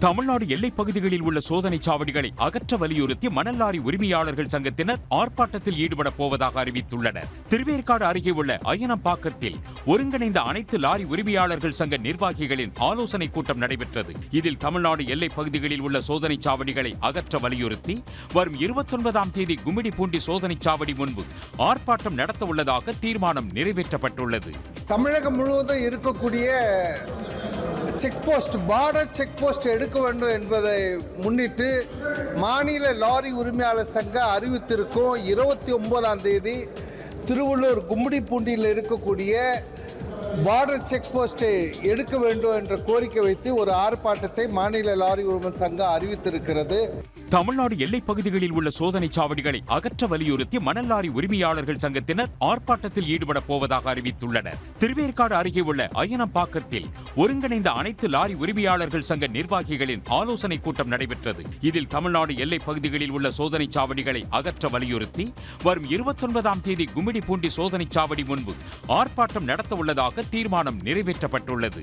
தமிழ்நாடு எல்லைப் பகுதிகளில் உள்ள சோதனைச் சாவடிகளை அகற்ற வலியுறுத்தி மணல் லாரி உரிமையாளர்கள் சங்கத்தினர் ஆர்ப்பாட்டத்தில் ஈடுபடப் போவதாக அறிவித்துள்ளனர். திருவேற்காடு அருகே உள்ள அய்யனம்பாக்கத்தில் ஒருங்கிணைந்த அனைத்து லாரி உரிமையாளர்கள் சங்க நிர்வாகிகளின் ஆலோசனைக் கூட்டம் நடைபெற்றது. இதில் தமிழ்நாடு எல்லைப் பகுதிகளில் உள்ள சோதனைச் சாவடிகளை அகற்ற வலியுறுத்தி வரும் 29ஆம் தேதி கும்மிடிப்பூண்டி சோதனைச் சாவடி முன்பு ஆர்ப்பாட்டம் நடத்த உள்ளதாக தீர்மானம் நிறைவேற்றப்பட்டுள்ளது. தமிழகம் முழுவதும் இருக்கக்கூடிய செக்போஸ்ட் பார்டர் செக்போஸ்ட் எடுக்க வேண்டும் என்பதை முன்னிட்டு மாநில லாரி உரிமையாளர் சங்கம் அறிவித்திருக்கும் 29ஆம் தேதி திருவள்ளூர் கும்மிடிப்பூண்டியில் இருக்கக்கூடிய பார்டர் செக்போஸ்டை எடுக்க வேண்டும் என்ற கோரிக்கை வைத்து ஒரு ஆர்ப்பாட்டத்தை மாநில லாரி உரிமையாளர் சங்கம் அறிவித்திருக்கிறது. தமிழ்நாடு எல்லைப் பகுதிகளில் உள்ள சோதனைச் சாவடிகளை அகற்ற வலியுறுத்தி மணல் லாரி உரிமையாளர்கள் சங்கத்தினர் ஆர்ப்பாட்டத்தில் ஈடுபடப் போவதாக அறிவித்துள்ளனர். திருவேற்காடு அருகே உள்ள அய்யனம்பாக்கத்தில் ஒருங்கிணைந்த அனைத்து லாரி உரிமையாளர்கள் சங்க நிர்வாகிகளின் ஆலோசனைக் கூட்டம் நடைபெற்றது. இதில் தமிழ்நாடு எல்லைப் பகுதிகளில் உள்ள சோதனைச் சாவடிகளை அகற்ற வலியுறுத்தி வரும் 29ஆம் தேதி கும்மிடிப்பூண்டி சோதனைச் சாவடி முன்பு ஆர்ப்பாட்டம் நடத்த உள்ளதாக தீர்மானம் நிறைவேற்றப்பட்டுள்ளது.